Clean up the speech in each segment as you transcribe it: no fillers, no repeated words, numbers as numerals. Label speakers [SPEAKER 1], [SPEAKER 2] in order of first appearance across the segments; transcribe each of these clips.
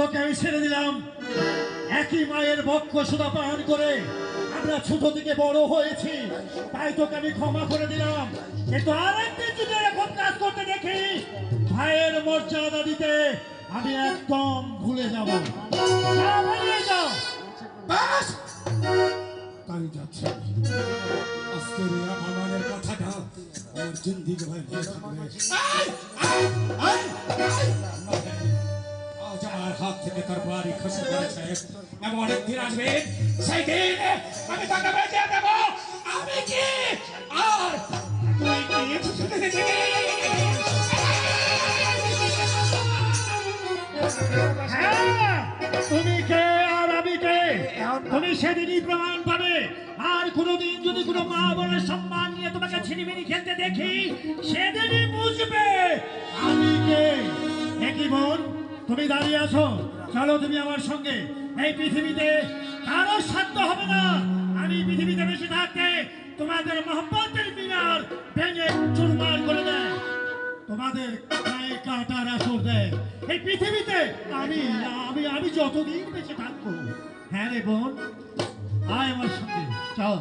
[SPEAKER 1] তোকে আমি ছেড়ে দিলাম। একই মায়ের বক্ষ সুধা পান করে আমরা ছোট থেকে বড় হয়েছি, তাই তোকে আমি ক্ষমা করে দিলাম। কিন্তু আরেকদিন যদি এরকম কাজ করতে দেখি, ভাইয়ের মর্যাদা দিতে আমি একদম ভুলে যাব। যা, বেরিয়ে যাও।
[SPEAKER 2] বাস তাই যাচ্ছে। আজকের এই আমাদের কথাটা আমার জিন্দিগি ভাই মনে থাকবে। আজ আমার হাত থেকে তার বাড়ি খসে পড়েছে। এমন একদিন আসবে, সেই দিন আমি তাকে বেঁচে দেব। আমি কি আর তুই কি?
[SPEAKER 1] হ্যাঁ, তুমি কে আর আমি কে তুমি সেদিনই প্রমাণ পাবে। আর কোনোদিন যদি কোনো মা বোনের সম্মান নিয়ে তোমাকে ছিনিমিনি খেলতে দেখি, সেদিনই বুঝবে আমি কে। একই বোন, তুমি দাঁড়িয়ে আছো, চলো তুমি আমার সঙ্গে। এই পৃথিবীতে কারো সাধ্য হবে না আমি পৃথিবীতে বেঁচে থাকতে তোমাদের মহব্বতের মিনার ভেঙে চুরমার করে দেয়, তোমাদের গায়ে কাঁটার আসর দেয়। এই পৃথিবীতে আমি আমি আমি যতদিন বেঁচে থাকবো। হ্যাঁ রে বোন, আয় আমার সঙ্গে, চল।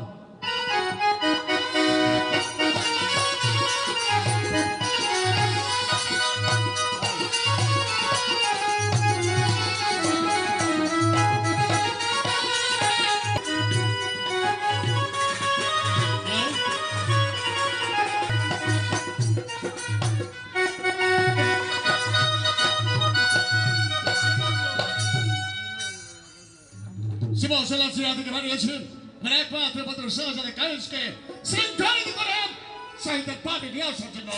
[SPEAKER 3] Simon Selassie থেকে বানিয়েছেন মানে একমাত্র পুত্র শাহজাহান কায়েসকে শৃঙ্খলিত করেন শহীদের পার্টি নিয়ে আসার জন্য।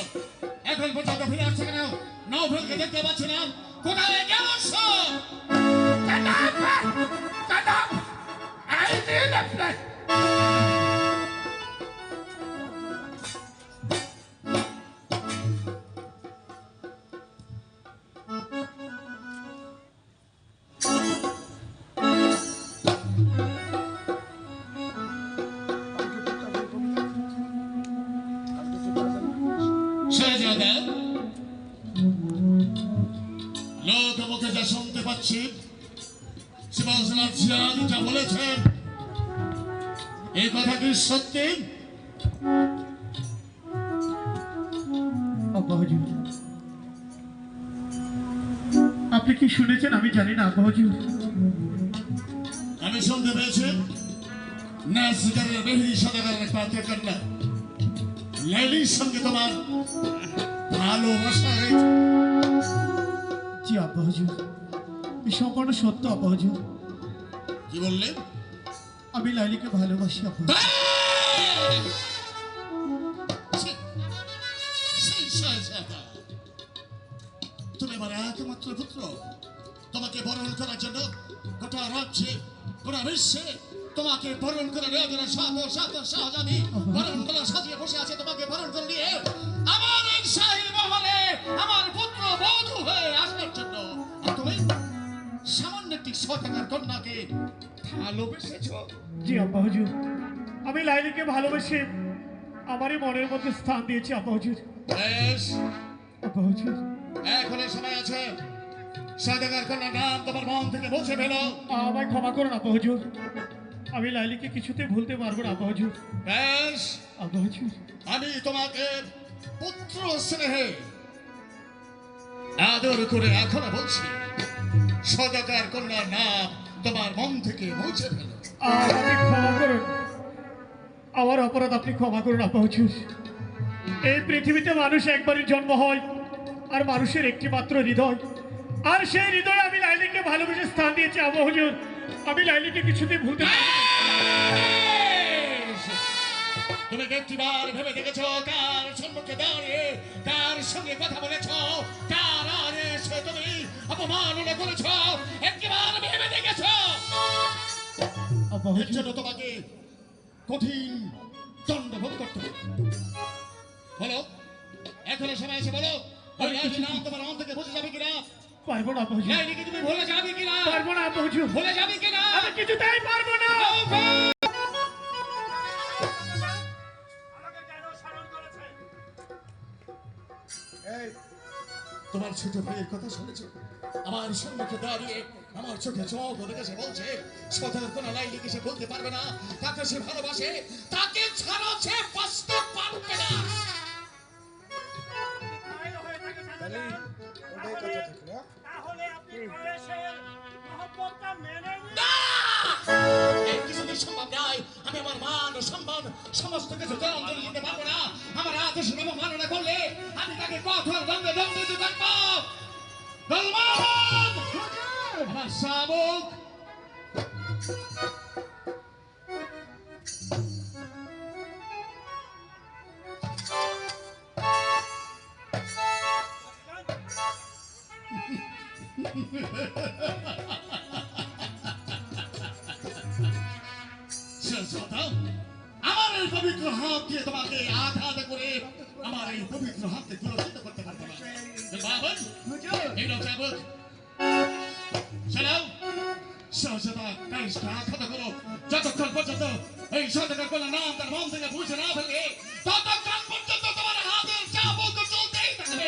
[SPEAKER 3] এখন পর্যন্ত ফিরে আসছে কেন? নৌফলকে দেখতে পাচ্ছি না, কোথায় গেল সব? শাহজাহান, লোক মুখে যা শুনতে পাচ্ছি, সিমন সেলাসিয়া যা বলেছেন, এই কথা কি সত্যি?
[SPEAKER 1] আপনি কি শুনেছেন আমি জানি না আব্বা হুজুর।
[SPEAKER 3] আমি শুনতে পেয়েছি নাসিকারের মেহেদি সদাগরের পাত্র কন্যা লাইলির সঙ্গে তোমার ভালোবাসা রয়েছে।
[SPEAKER 1] জি আব্বা হুজুর, এই সম্পূর্ণ সত্য আব্বা হুজুর।
[SPEAKER 3] কি বললেন?
[SPEAKER 1] আমি লাইলিকে ভালোবাসি আব্বা।
[SPEAKER 3] তুমি আমার একমাত্র পুত্র, তোমাকে বরণ করার জন্য গোটা রাজ্যে গোটা বিশ্বে তোমাকে বরণ করে নেওয়ার জন্য শত শত শাহজাদি বরণ করা সাজিয়ে বসে আছে। তোমাকে বরণ করে নিয়ে আমার এই শাহী মহলে আমার পুত্র বধূ হয়ে আসার জন্য। আর তুমি সামান্য একটি শতকার কন্যাকে ভালোবেসেছ।
[SPEAKER 1] জি আব্বা হুজুর, আমি লাইলিকে ভালোবেসে আমারই মনের মধ্যে স্থান দিয়েছি আব্বা হুজুর।
[SPEAKER 3] বেশ,
[SPEAKER 1] আব্বা হুজুর,
[SPEAKER 3] এখনো সময় আছে। সদাগর কন্যার নাম তোমার মন থেকে মুছে ফেলো।
[SPEAKER 1] আমায় ক্ষমা করুন আব্বা হুজুর, আমি লাইলিকে কিছুতে ভুলতে পারবো না আব্বা হুজুর।
[SPEAKER 3] বেশ,
[SPEAKER 1] আব্বা হুজুর,
[SPEAKER 3] আমি তোমাকে পুত্র স্নেহে আদর করে এখনো বলছি, সদাগর কন্যার নাম তোমার মন থেকে মুছে ফেলো।
[SPEAKER 1] আপনি ক্ষমা করুন, আমার অপরাধ আপনি ক্ষমা করুন আব্বা হুজুর। এই পৃথিবীতে মানুষ একবারই জন্ম হয়, আর মানুষের একটি মাত্র হৃদয়, আর সেই হৃদয়ে আমি লাইলিকে ভালোবেসে স্থান দিয়েছি আব্বা হুজুর। আমি লাইলিকে কিছুতেই ভুলতে পারবো না।
[SPEAKER 3] তুমি একটিবার ভেবে দেখেছ কার সম্মুখে দাঁড়িয়ে কার সঙ্গে কথা বলেছ, কার আরে সে তুমি অপমাননা করেছ? একটিবার ভেবে দেখেছ?
[SPEAKER 1] আব্বা
[SPEAKER 3] এর
[SPEAKER 1] হুজুর,
[SPEAKER 3] জন্য তোমাকে কঠিন দণ্ড ভোগ করতে হবে। বলো, এখনো সময় আছে, বলো ওই লাইলির নাম তোমার মন থেকে বুঝে যাবে কিনা?
[SPEAKER 1] পারবো না আব্বা হুজুর,
[SPEAKER 3] লাইলিকে তুমি ভুলে যাবে কিনা?
[SPEAKER 1] পারবো না আব্বা হুজুর,
[SPEAKER 3] ভুলে যাবে কিনা?
[SPEAKER 1] আমি কিছুতেই পারবো না।
[SPEAKER 3] তোমার ছোট ভাইয়ের কথা শুনেছ? আমার সম্মুখে দাঁড়িয়ে আমার চোখে চোখ দেখে সে বলছে সদর কোন লাইলিকে সে বলতে পারবে না, তাকে সে ভালোবাসে, তাকে ছাড়া সে বাঁচতে পারবে না।
[SPEAKER 1] তাহলে আপনি কয়েসের মহব্বতটা মেনে নিন।
[SPEAKER 3] না! এই কিছুতেই সম্ভব নয়। আমি আমার মান ও সম্মান সমস্ত কিছু জলাঞ্জলি দিতে পারবো না। আমার আদেশ অবমাননা করলে আমি তাকে কঠোর দণ্ডে দণ্ডিত করবো। বলবান! আমার শাবক! শেষতঃ আমার এই পবিত্র হাত দিয়ে তোমাকে আঘাত করে আমার এই পবিত্র হাতকে সুরক্ষিত করতে পারবো না। বাবন, এই নাও চাবুক। চালাও। সহজতা কাইসকে আঘাত করো। যতক্ষণ পর্যন্ত এই সততার কোনো নাম তার মন থেকে বুঝে না ফেলে, ততক্ষণ পর্যন্ত তোমার হাতের চাবুক চলতেই থাকবে।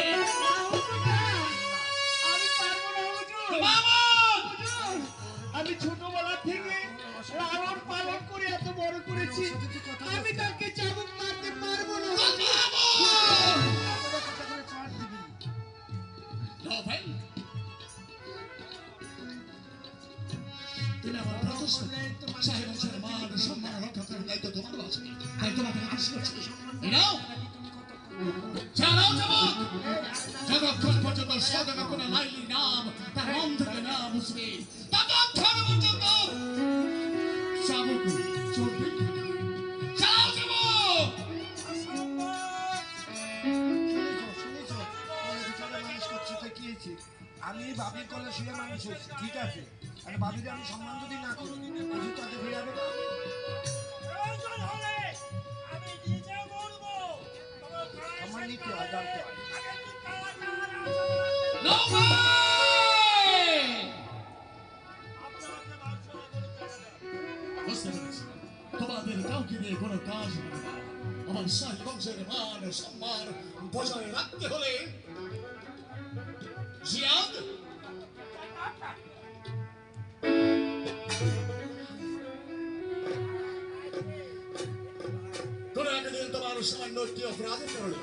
[SPEAKER 1] আমি পারবো না হুজুর।
[SPEAKER 3] বাবন!
[SPEAKER 1] হুজুর, আমি ছোটবেলা থেকে লালন পালন করে এত বড় করেছি, আমি তাকে চাবুক মারতে পারবো না।
[SPEAKER 3] বাবন! নাও ভাই। তুমি আমার প্রতিষ্ঠা সাহেব সাহেব মান ও সম্মান রক্ষা করার দায়িত্ব তোমার আছে। তাই তোমাকে আদেশ করছি। এই নাও। চালাও চাবুক। যতক্ষণ পর্যন্ত সদকা কোনো লাইলি নাম তার মন থেকে না মুছবে, ততক্ষণ পর্যন্ত চাবুক চলবে। চালাও চাবুক।
[SPEAKER 4] আমি বাবির কলে শুয়ে মানুষ হয়েছি, ঠিক আছে, আর বাবিরে আমি সম্মান যদি না করি কিছু তাকে ফিরাবে না।
[SPEAKER 1] প্রয়োজন হলে আমি নিজে মরবো।
[SPEAKER 4] সম্মান নিতে হয়, জানতে হয়।
[SPEAKER 3] নো ভাই! বুঝতে পেরেছি। তোমাদের কাউকে দিয়ে কোনো কাজ হবে না। আমার শাহী বংশের মান ও সম্মান বজায় রাখতে হলে জিয়াদ কোনো একদিন তোমার সামান্য একটি অপরাধের কারণে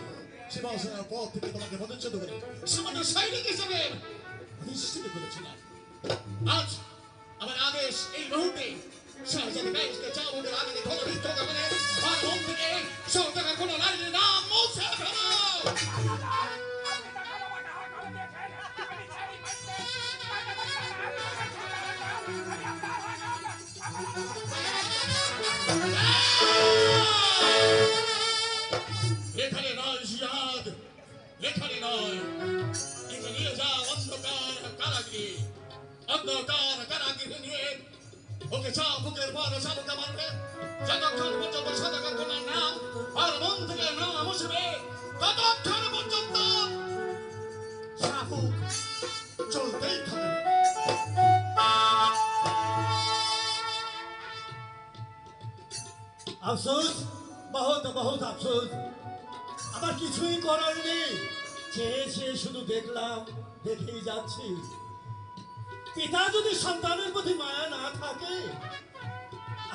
[SPEAKER 3] সীমাসনের পথ থেকে তোমাকে পদচ্যুত করে সামান্য সৈনিক হিসেবে অধিষ্ঠিত করেছিলাম। আজ আমার আদেশ এই মুহূর্তে শাহজাদি ব্যাংককে চাবুকের আগে ধনবিদ্ধ করে আর মন থেকে সরকারের কোনো লাইনের নাম মুছে ফেলো। এখানে নয় জিয়াদ, এখানে নয়, একে নিয়ে যাও অন্ধকার কারাগৃহে। অন্ধকার কারাগৃহে নিয়ে ওকে চাবুকের পর চাবুকে মারবে। যতক্ষণ পর্যন্ত সদকার কোনো নাম আর মন থেকে না মুছবে, ততক্ষণ পর্যন্ত চাবুক চলতেই থাকবে।
[SPEAKER 1] আফসোস, বহুত বহুত আফসোস। আমার কিছুই করার নেই। চেয়ে চেয়ে শুধু দেখলাম, দেখেই যাচ্ছি। পিতা যদি সন্তানের প্রতি মায়া না থাকে,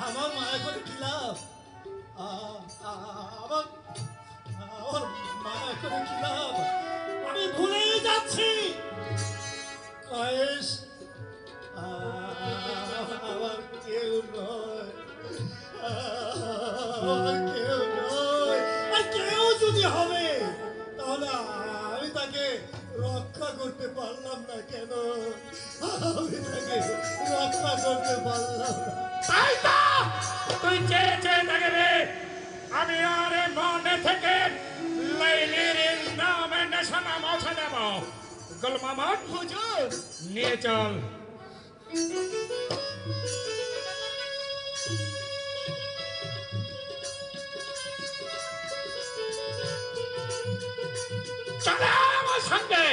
[SPEAKER 1] আমার মায়া করে কি লাভ? আমার আমার মায়া করে কি লাভ? আমি ভুলেই যাচ্ছি। কয়েস আমার কেউ নয়, আমার কেউ নয়। আর কেউ যদি হবে, তাহলে আমি তাকে রক্ষা করতে পারলাম না কেন? আমি তাকে রক্ষা করতে পারলাম না।
[SPEAKER 2] তাই তো তুই চেয়ে চেয়ে থাকবে। আমি আর মনে থেকে লাইলির নামে নিশানা মুছে দেব। গোল মামা
[SPEAKER 1] হুজুর,
[SPEAKER 2] নিয়ে চল। চলে আমার সঙ্গে।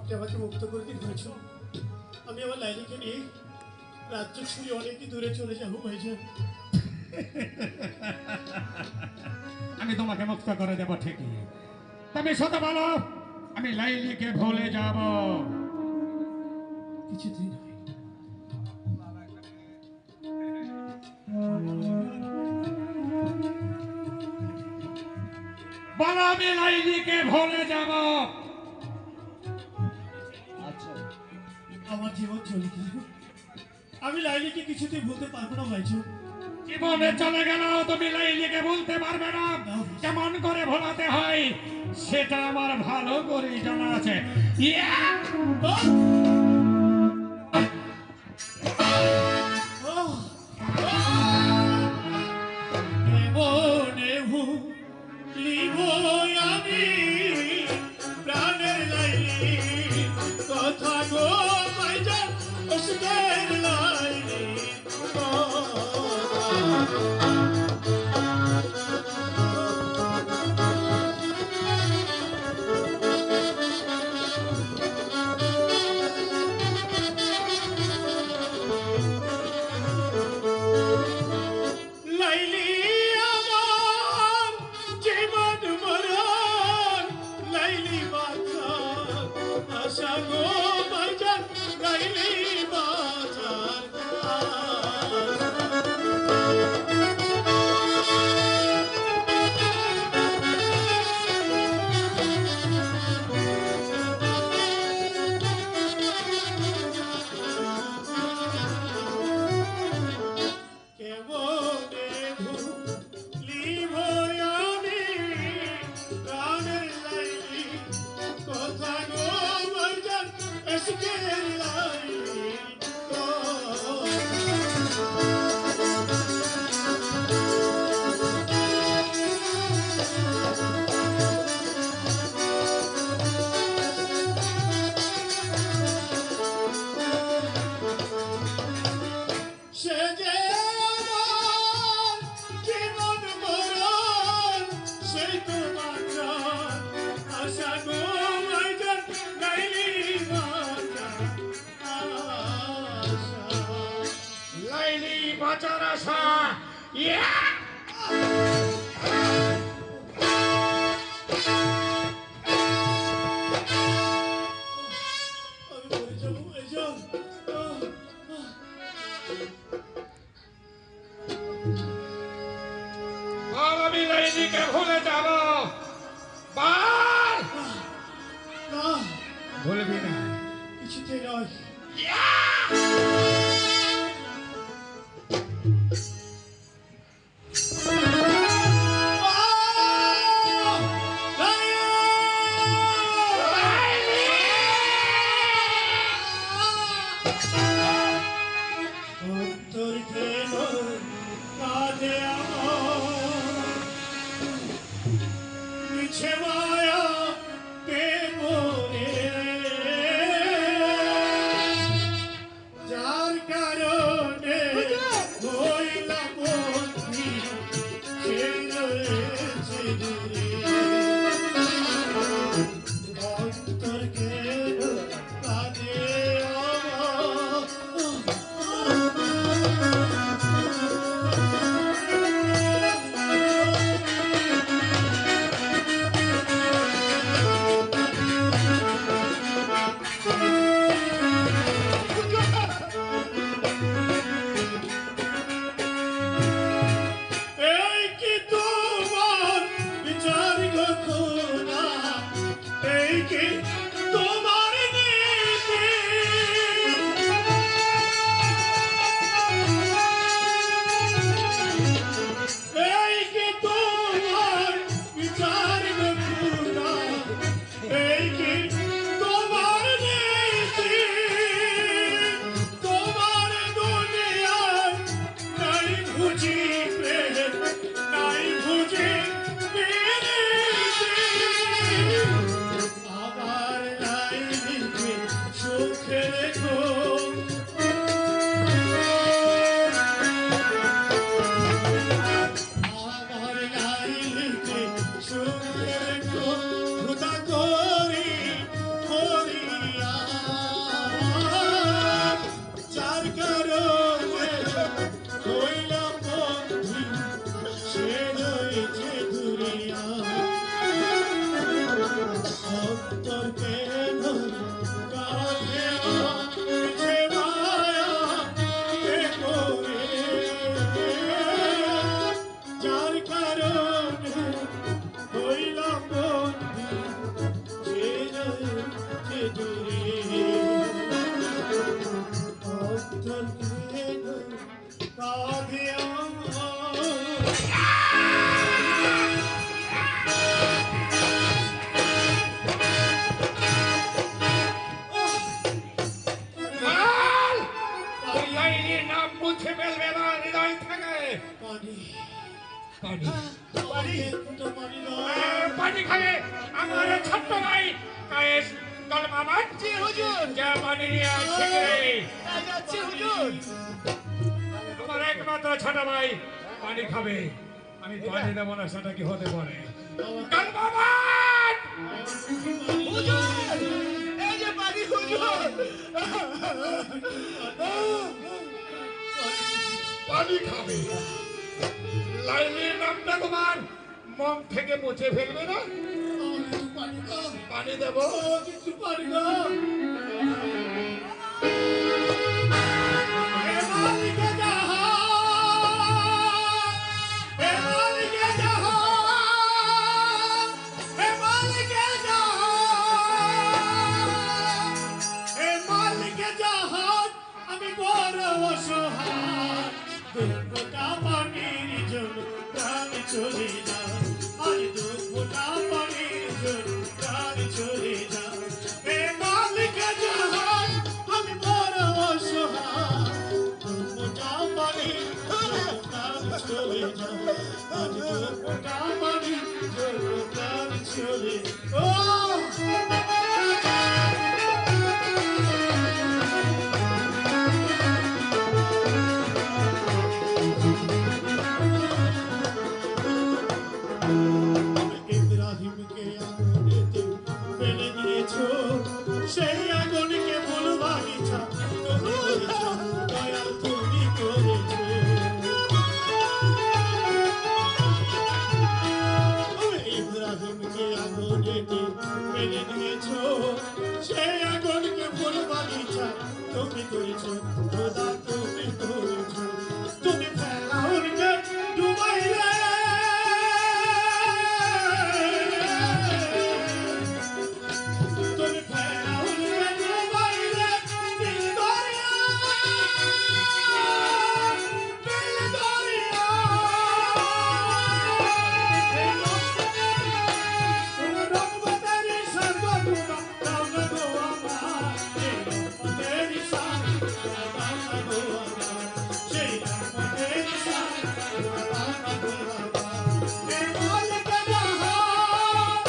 [SPEAKER 5] আপনি আমাকে মুক্ত করে দিন ভাইজান। আমি আমার লাইলিকে নিয়ে রাজ্য ছুঁয়ে অনেক দূরে চলে যাবো ভাইজান।
[SPEAKER 2] আমি তোমাকে মুক্ত করে দেবো ঠিকই, তবে শত বলো আমি লাইলিকে ভুলে যাব
[SPEAKER 5] কিছুতেই নয়।
[SPEAKER 2] বলো আমি লাইলিকে ভুলে যাব।
[SPEAKER 5] আচ্ছা, আমার জীবন চলে গেল, আমি লাইলিকে কিছুতেই ভুলতে পারবো না ভাইজান।
[SPEAKER 2] জীবনে চলে গেল তুমি লাইলিকে ভুলতে পারবে না। কেমন করে ভোলাতে হয় সেটা আমার ভালো করে জানা আছে। ইয়া!
[SPEAKER 5] মনে ভুলিব আমি প্রাণের লাইলি কথা গো ভাইজান, অসুখের লাইলি লাইলি আমার জীবন মরণ, লাইলি বাঁচার আশা গো ভাইজান, লাইলি বাঁচার কেমনে ভুলিব আমি প্রাণের লাইলি কথা গো ভাইজান, এসকের লাইলি সে যে আমার জীবন মরণ, সেই তো বাঁচার আশা গো ভাইজান, লাইলি বাঁচার আশা।
[SPEAKER 2] লাইলি বাঁচার আশা। ইয়া!
[SPEAKER 5] আমি মরে যাবো ভাইজান।
[SPEAKER 2] আর আমি লাইলিকে ভুলে যাব। বল!
[SPEAKER 5] না,
[SPEAKER 2] ভুলবি না।
[SPEAKER 5] কিছুতেই নয়। অন্তর কেন কাঁদে আমার, মিছে মায়া প্রেমরে যা
[SPEAKER 2] পানি
[SPEAKER 5] পানি তো পানি নয়।
[SPEAKER 2] পানি খাবে আমার ছোট্ট ভাই কায়েস কলমা মানছি হুজুর যা পানি নিয়ে আসছে
[SPEAKER 5] তাই যাচ্ছি হুজুর।
[SPEAKER 2] আমার একমাত্র ছোট ভাই পানি খাবে আমি পানি দেবো না সেটা কি হতে পারে কলমা মান
[SPEAKER 5] হুজুর এই যে পানি হুজুর।
[SPEAKER 2] পানি খাবে লাইনের নামটা তোমার মন থেকে মুছে ফেলবে না
[SPEAKER 5] পানি দাও,
[SPEAKER 2] পানি দেবো
[SPEAKER 5] কিছু পানি দাও। হে মালিকে জাহান, হে মালিকে জাহান, হে মালিকে জাহান, হে মালিকে জাহান, আমি বড় অসহায়। দুঃখটা পানির জন্য প্রাণ চলে যায়, আজ দুঃখটা পানির জন্য প্রাণ চলে যায়। হে মালিকে জাহান, আমি বড় অসহায়। দুঃখটা পানির জন্য প্রাণ চলে যায়, আজ দুঃখটা পানির জন্য প্রাণ চলে ইব্রাহিমকে আগুনেতে ফেলে দিয়েছো, সেই আগুনকে বলবার ইচ্ছা তুমি করেছো, দয়াল তুমি করেছো। ইব্রাহিমকে আগুনেতে ফেলে দিয়েছো, সেই আগুনকে বলবার ইচ্ছা তুমি করেছো, খোদা তুমি করেছো। তুমি ফেরাউনকে ডুবাইলে, তুমি ফেরাউনকে ডুবাইলে, নীল দরিয়া, নীল দরিয়া। তোমার রহমতের সর্বগুণা দাও না গো আমার, সেই রহমতের সর্বগুণা দাও না গো আমার, সেই রহমতের সর্বগুণা দাও না গো আমার। হে মালিকে জাহান,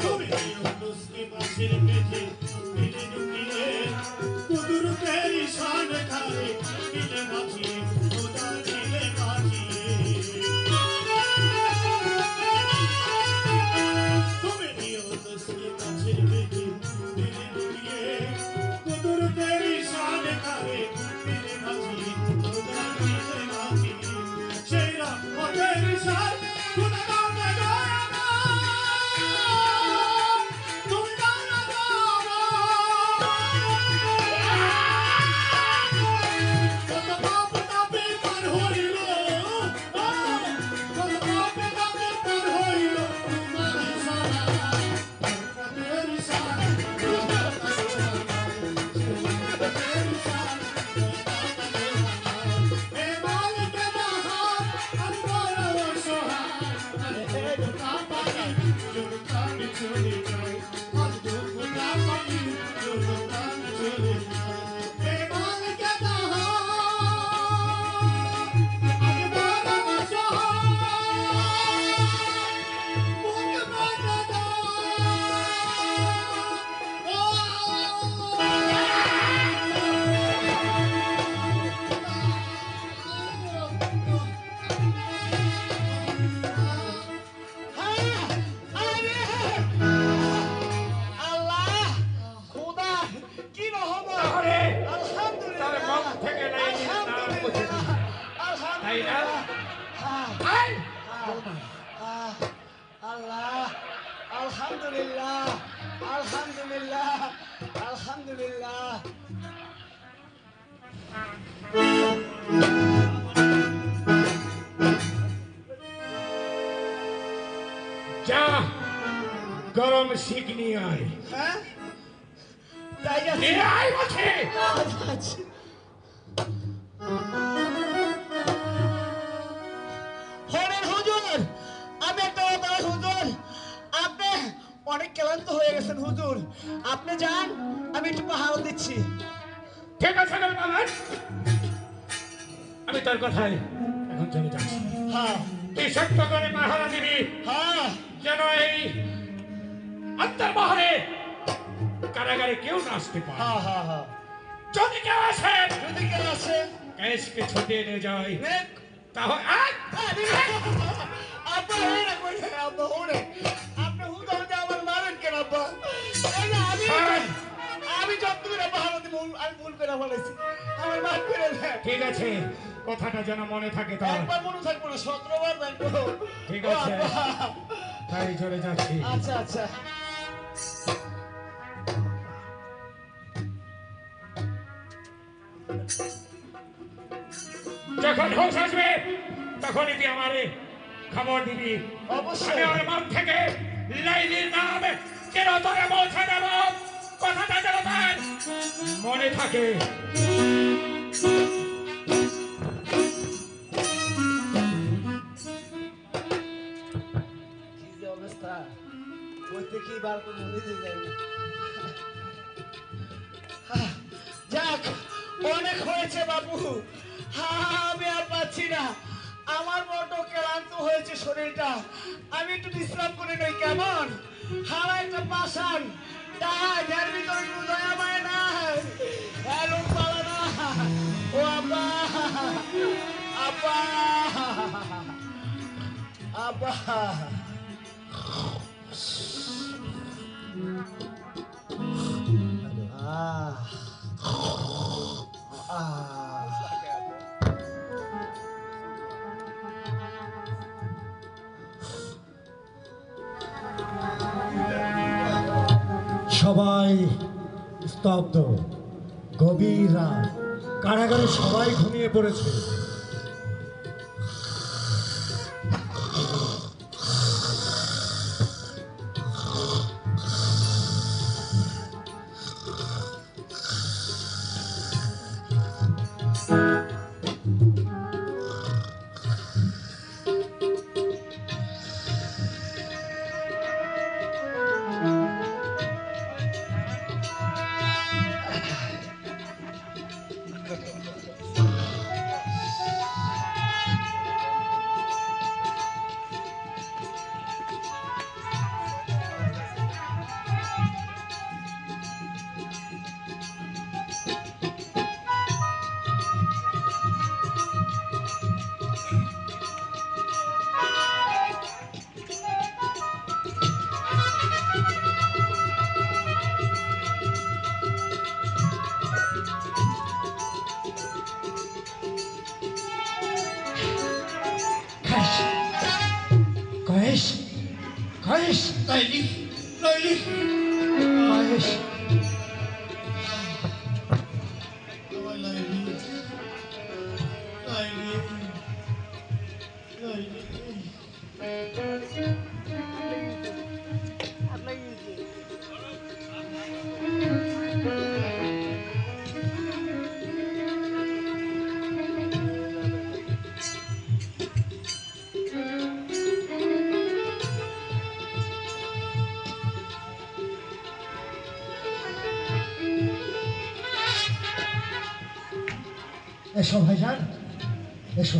[SPEAKER 5] তুমি ইউনুসকে মাছের পেটে ফেলে ঢুকিয়ে, কুদরতের ইশারা খায়ে দিলে বাঁচিয়ে, খোদা দিলে বাঁচিয়ে। তুমি ইউনুসকে মাছের পেটে ফেলে ঢুকিয়ে, কুদরতের ইশারা খায়ে দিলে বাঁচিয়ে, খোদা দিলে বাঁচিয়ে। সেই রহমতের ইশারা খোদা দাও না গো আমার, তুমি দাও না গো আমার। কত পাপ তাপে পার হইল, কত পাপ তাপে পার হইল, তোমার ইশারা, রহমতের ইশারা, রহমতের ইশারা, হে মালিকে জাহান, আমি বড় অসহায়। আরে হে দুঃখটা পানি, যদি প্রাণ চলে যায়, আজ দুঃখটা পানি, যদি প্রাণ চলে যায়। হে মালিকে জাহান, আমি বড় অসহায়, মুখে বলে দাও।
[SPEAKER 6] আল্লাহ খোদা কি রহমত
[SPEAKER 2] তাহলে
[SPEAKER 6] আলহামদুলিল্লাহ
[SPEAKER 2] তার মন থেকে লাইনের নাম মুছে দিই। তাই না? তাই?
[SPEAKER 6] আল্লাহ আলহামদুলিল্লাহ আলহামদুলিল্লাহ আলহামদুলিল্লাহ।
[SPEAKER 2] যা গরম শিক নিয়ে আয়
[SPEAKER 6] হ্যাঁ তাই যাচ্ছি।
[SPEAKER 2] নিয়ে আয় বলছি।
[SPEAKER 6] যাচ্ছি। হরেন হুজুর, আমি একটা কথা হুজুর, আপনি অনেক ক্লান্ত হয়ে গেছেন হুজুর, আপনি যান, আমি একটু পাহাড় দিচ্ছি।
[SPEAKER 2] ঠিক আছে বাবার, আমি তোর কথায় এখন চলে যাচ্ছি।
[SPEAKER 6] হ্যাঁ
[SPEAKER 2] তুই সত্য করে পাহারা দিবি,
[SPEAKER 6] হ্যাঁ
[SPEAKER 2] যেন এই অন্তর্মহলে কারাগারে কেউ না আসতে পারে।
[SPEAKER 6] হ্যাঁ হ্যাঁ হ্যাঁ।
[SPEAKER 2] যদি কেউ আসে
[SPEAKER 6] যদি কেউ আসে
[SPEAKER 2] কেসকে ছুটিয়ে নিয়ে যায়,
[SPEAKER 6] দেখ,
[SPEAKER 2] তাহলে
[SPEAKER 6] আব্বা হয়ে না কইছে, আব্বা হরে আপনি হুদা হুদা আমার মারেন কেন আব্বা? এই না, আমি যত করে পাহাড় দিব, আমি ভুল করে ফেলেছি, আমার মাফ করে দেন।
[SPEAKER 2] ঠিক আছে, কথাটা যেন মনে থাকে তোর।
[SPEAKER 6] একবার মনে থাকবো না, 17 বার দেখবো।
[SPEAKER 2] ঠিক
[SPEAKER 6] ও
[SPEAKER 2] আছে।
[SPEAKER 6] আব্বা।
[SPEAKER 2] তাই চলে যাচ্ছি।
[SPEAKER 6] আচ্ছা আচ্ছা।
[SPEAKER 2] যখন হোশ আসবে তখনই তুই আমারে খবর দিবি।
[SPEAKER 6] অবশ্যই।
[SPEAKER 2] আমি ওর মন থেকে লাইলির নাম চিরতরে পৌঁছে দেব। কথাটা যেন তার মনে থাকে।
[SPEAKER 6] কি যে অবস্থা, বইতে কি বার করে নিতে যাই না। যাক, অনেক হয়েছে বাবু, আমি আর পাচ্ছি না, আমার বড্ড ক্লান্ত হয়েছে শরীরটা, আমি একটু বিশ্রাম করে নই কেমন? হারা একটা পাশান যার ভিতরে একটু দয়া পায় না, এরম পালা না। ও আব্বা, আব্বা, আব্বা।
[SPEAKER 1] সবাই স্তব্ধ, গভীর রাত, কারাগারে সবাই ঘুমিয়ে পড়েছে। কয়েস, কয়েস,
[SPEAKER 3] লাইলি, লাইলি,
[SPEAKER 1] কয়েস,
[SPEAKER 3] আমার লাইলি, লাইলি, লাইলি।
[SPEAKER 1] এসো ভাইজান, এসো।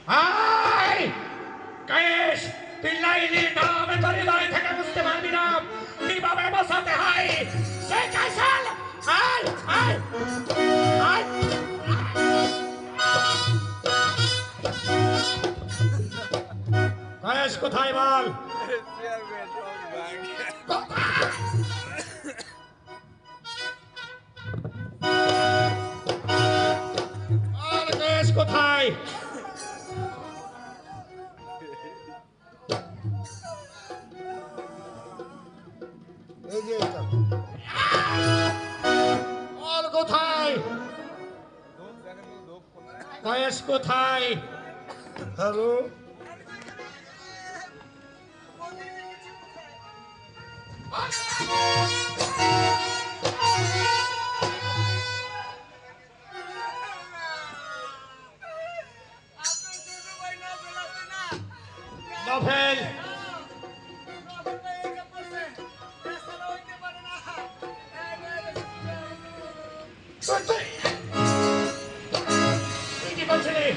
[SPEAKER 2] আয় কেস, তুই লাইলির নাম তোর হৃদয় থেকে বুঝতে পারবি না কিভাবে বসাতে হয়। সে কাইসাল, আয় আয় আয়। কয়েস কোথায় বল? আর কয়েস কোথায়?
[SPEAKER 6] এই যে এটা।
[SPEAKER 2] আর কোথায়? কয়েস কয়েস কোথায়?
[SPEAKER 4] হ্যালো,
[SPEAKER 2] নভেল, তুই কি বলছিলি?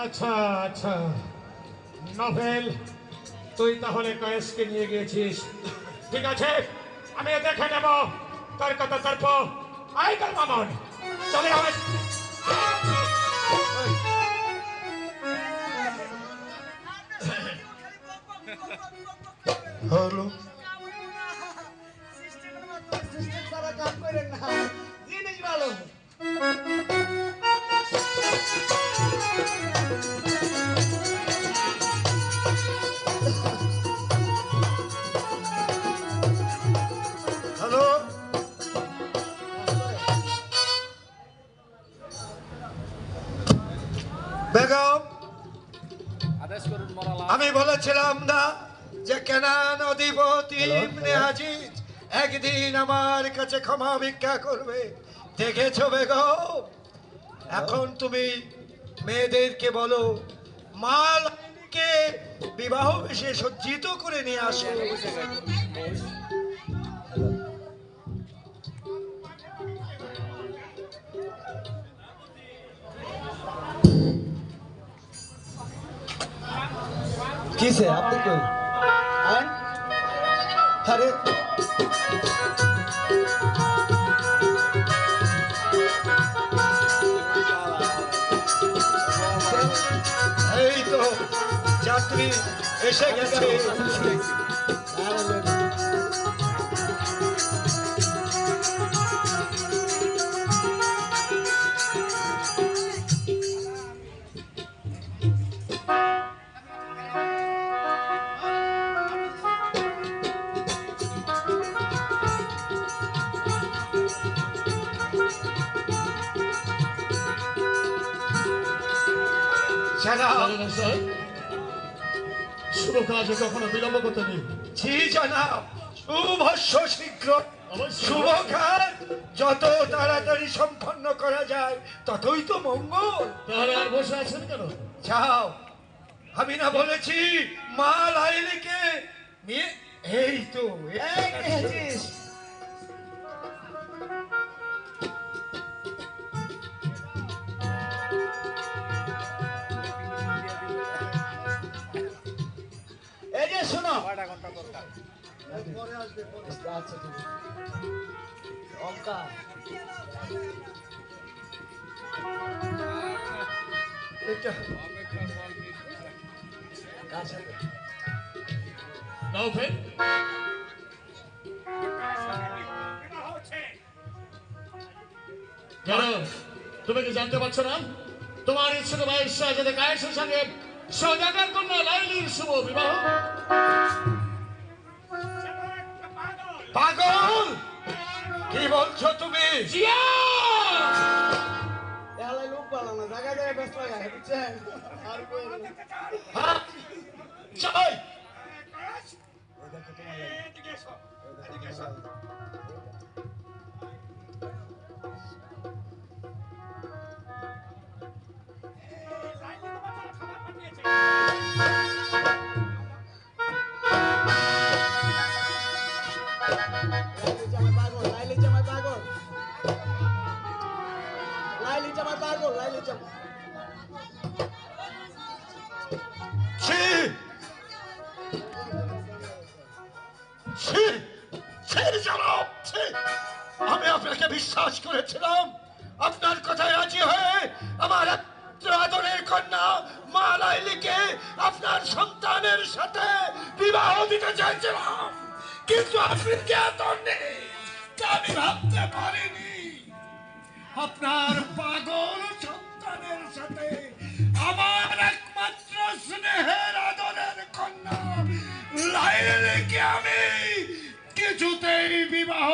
[SPEAKER 2] আচ্ছা আচ্ছা, নভেল, তুই তাহলে কয়েসকে নিয়ে গিয়েছিস। ঠিক আছে, আমি দেখে নেব তার কত তর্ক। আই কাল মামন, চলে আয়।
[SPEAKER 4] হ্যালো,
[SPEAKER 6] কাম করেন না, জিনিস ভালো।
[SPEAKER 4] হ্যালো, বেগম, আমি বলেছিলাম না যে কেনান অধিপতি ইবনে আজিজ একদিন আমার কাছে ক্ষমা ভিক্ষা করবে? দেখেছো বেগম, এখন তুমি মেয়েদেরকে বলো মালকে বিবাহ বেশে সজ্জিত করে নিয়ে আসো।
[SPEAKER 6] কিসে আপনি কই?
[SPEAKER 4] আরে এই তো যাত্রী এসে গেছে।
[SPEAKER 1] শুভ কাজে কখনো বিলম্ব করতে নেই।
[SPEAKER 4] জি জানাব, শুভস্য শীঘ্র। শুভ কাজ যত তাড়াতাড়ি সম্পন্ন করা যায় ততই তো মঙ্গল।
[SPEAKER 1] তাহলে আর বসে আছেন কেন?
[SPEAKER 4] যাও, আমি না বলেছি মা লাইলিকে নিয়ে? এই তো
[SPEAKER 6] এই দেখেছিস? এই যে শোনো, আচ্ছা ঠিক আছে। ওমকার,
[SPEAKER 4] এটা
[SPEAKER 6] কার সাথে?
[SPEAKER 1] নভেল, কেন তুমি কি জানতে পারছো না? তোমার ইচ্ছুক ভাইয়ের সাথে কায়েসের সঙ্গে সৌদাগর কন্যা লাইলির শুভ বিবাহ।
[SPEAKER 4] পাগল, কি বলছো তুমি?
[SPEAKER 2] জিয়া!
[SPEAKER 6] এলাই লোক পালা না, জায়গায় জায়গায় ব্যস্ত হয়ে গেছে, বুঝছেন? আর কই না।
[SPEAKER 4] হ্যাঁ, যাই।
[SPEAKER 6] লাইলি জামাই পাগল, লাইলি জামাই পাগল, লাইলি জামাই পাগল, লাইলি জামাই।
[SPEAKER 4] ছি! ছি! ছি জনাব, ছি! আমি আপনাকে বিশ্বাস করেছিলাম, আপনার কথায় রাজি হয়ে আমার একমাত্র আদরের কন্যা মা লাইলিকে আপনার সন্তানের সাথে বিবাহ দিতে চাইছিলাম, কিন্তু আপনি জ্ঞাত নেই, তা আমি ভাবতে পারিনি আপনার পাগল সন্তানের সাথে আমার একমাত্র স্নেহের আদরের কন্যা লাইলিকে আমি কিছুতেই বিবাহ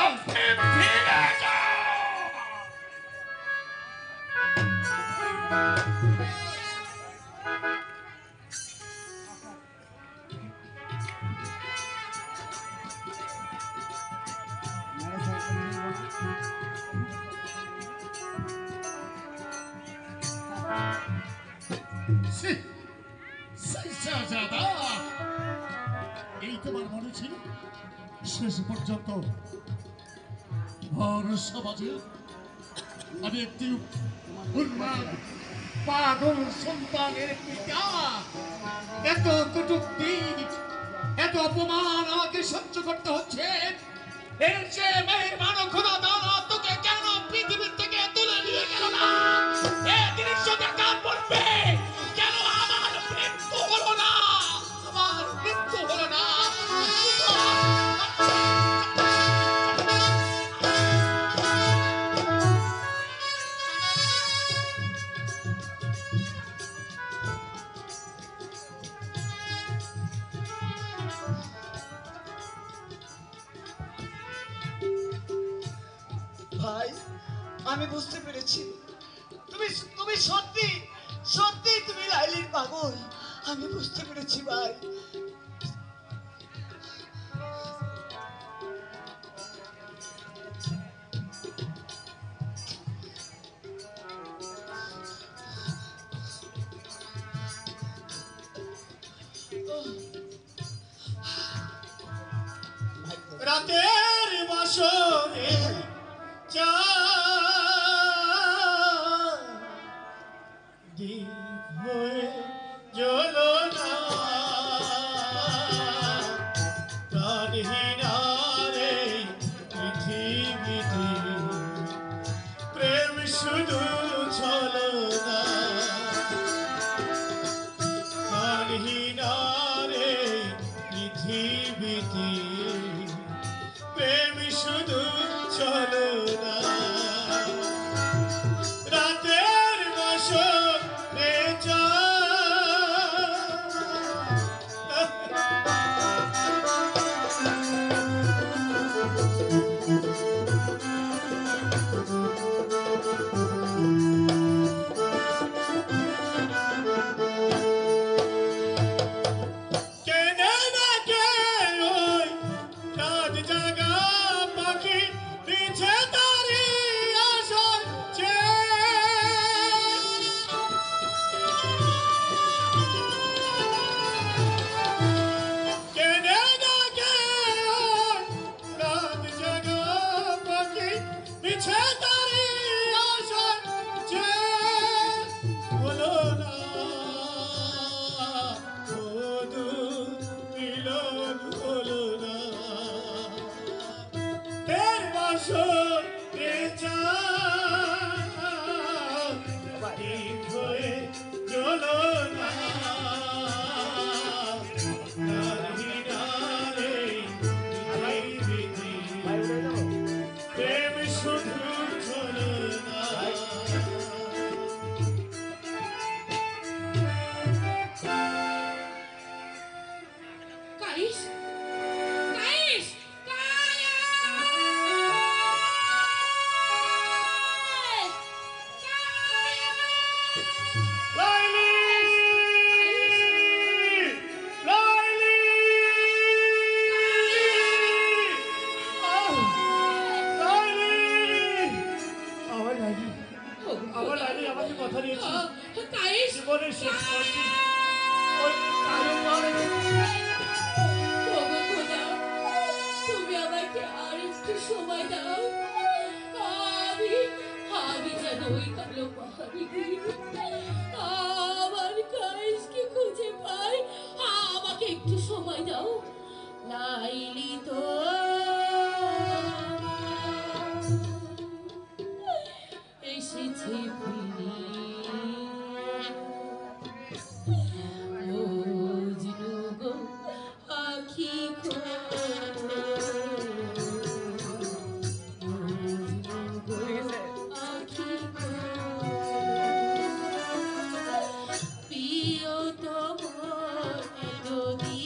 [SPEAKER 2] অগ্রিম ফিরে যাও।
[SPEAKER 3] শাহজাদা, এই তোমার মনে ছিল শেষ পর্যন্ত ভর সমাজে আমি একটি উন্মাদ পাগল সন্তানের পিতা? এত কটূক্তি, এত অপমান আমাকে সহ্য করতে হচ্ছে। এর যে মেহরবান খোদা তাআলা তোকে কেন পৃথিবী থেকে তুলে নিয়ে গেল না? এই দৃশ্য দেখা পড়বে কেন আমার মৃত্যু হলো না? আমার মৃত্যু হলো না।
[SPEAKER 6] ভাই, আমি বুঝতে পেরেছি তুমি তুমি সত্যি সত্যি তুমি লাইলির পাগল। আমি বুঝতে পেরেছি ভাই।
[SPEAKER 5] রাতের বাসরে দীপ হয়ে জ্বলো না, প্রাণহীনারে পৃথিবীতে প্রেম শুধু চলো না, প্রাণহীনারে পৃথিবীতে প্রেম শুধু চলো না। রাতের বাসরে কেনে না কে ওই রাত জাগা পাখি পিছে তারি আসার কেনে না কে ওই রাত জাগা পাখি পিছে তারি আসার বলো না মধু মিলন হলো না। এর বাসর হয়ে চলো না, প্রেম শুধু চলো না।
[SPEAKER 7] কাইস কাইস
[SPEAKER 5] লাইলি লাইলি লাইলি আমার লাইলি আমাকে কথা দিয়েছি
[SPEAKER 7] কাইস
[SPEAKER 5] জীবনের শেষ পথে ওই কালো মারে
[SPEAKER 7] ওগো খোদা, তুমি আমাকে আর একটু সময় দাও। আমি যেন ওই কালো পাহাড়ি আমার কাইসকে খুঁজে পাই। আমাকে একটু সময় দাও। লাইলি তো এসেছে ফিরে, মজনু গো আখি খোলো, মজনু গো আখি খোলো, প্রিয়তম যদি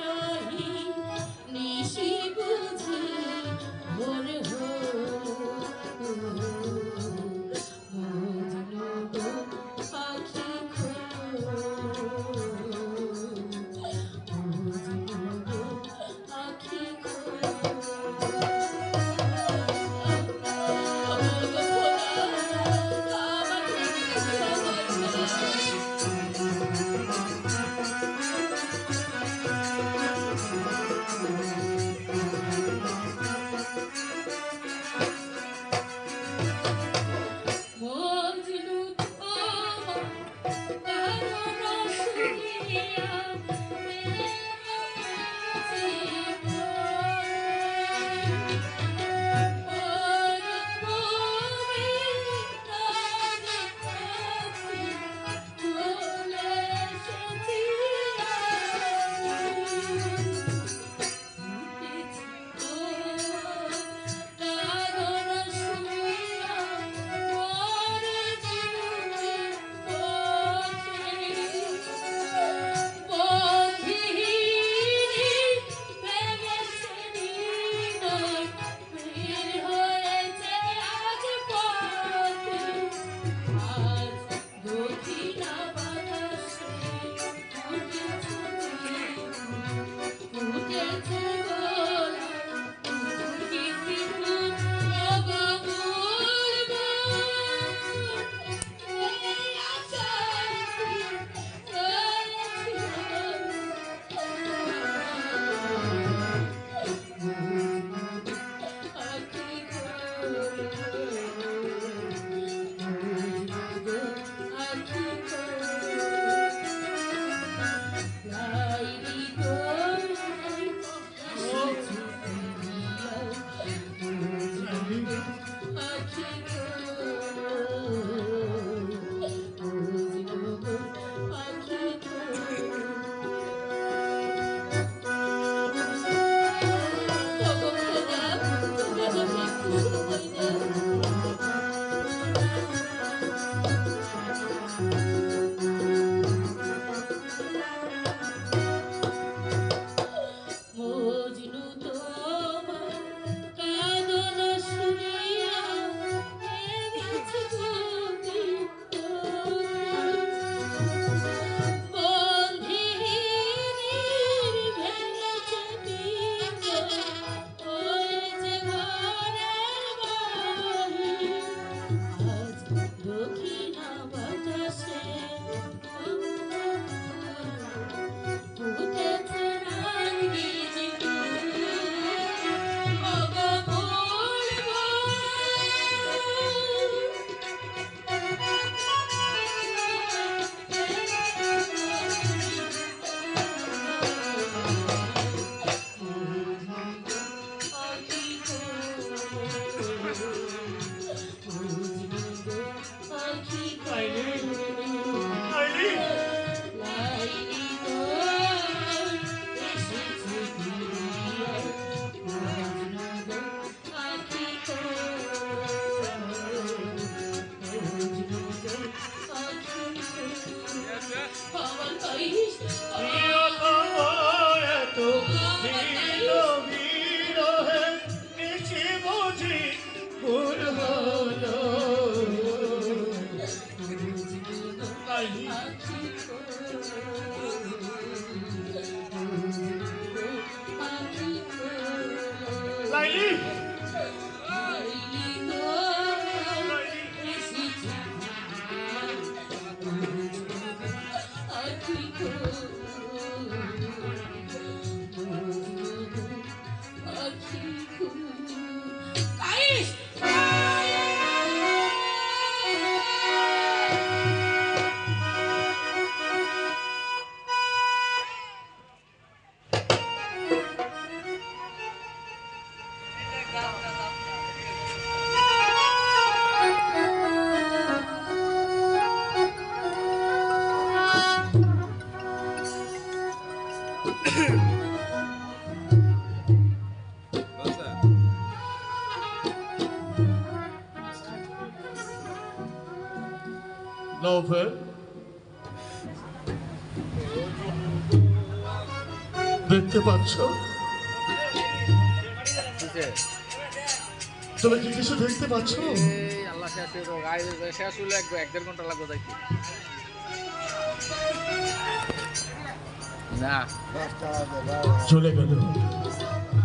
[SPEAKER 7] রহি নিশি বুঝি
[SPEAKER 3] নভেল দেখতে পাচ্ছ? তুমি কি কিছু দেখতে পাচ্ছ?
[SPEAKER 8] আল্লাহ শেষ হইলো 1-1.5 ঘন্টা লাগবে যাইতে না
[SPEAKER 3] চলে গেল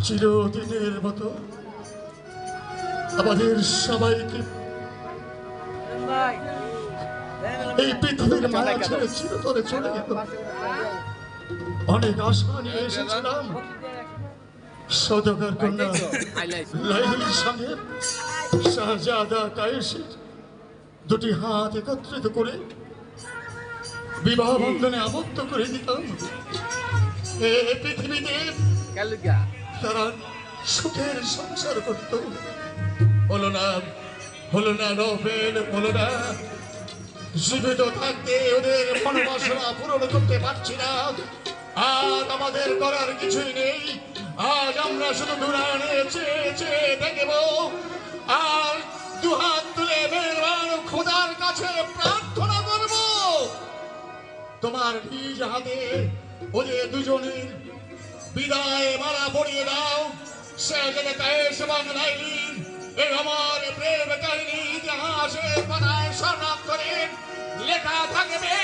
[SPEAKER 3] চিরদিনের মতো আমাদের সবাইকে এই পৃথিবীর মায়া ছেড়ে চিরতরে চলে গেল। অনেক আশা নিয়ে এসেছিলাম সদকার কন্যা লাইলির সঙ্গে শাহজাদা কায়েসের দুটি হাত একত্রিত করে বিবাহ বন্ধনে আবদ্ধ করে দিতাম। এই পৃথিবীতে তারা সুখের সংসার করত। হলো না নভেল, হলো না। জীবিত থাকতে ওদের মনোবাসনা পূরণ করতে পারছি না। আজ আমাদের করার কিছুই নেই। আজ আমরা শুধু দুরানে চেয়ে চেয়ে দেখব আর দুহাত তুলে মেহরবান খোদার কাছে প্রার্থনা করব তোমার নিজ হাতে ওদের দুজনের বিদায় মালা পরিয়ে দাও। শাহজাদা কায়েস এবং লাইলির এই আমার প্রেম কাহিনী ইতিহাসের পাতায় স্বর্ণাক্ষরে লেখা থাকবে।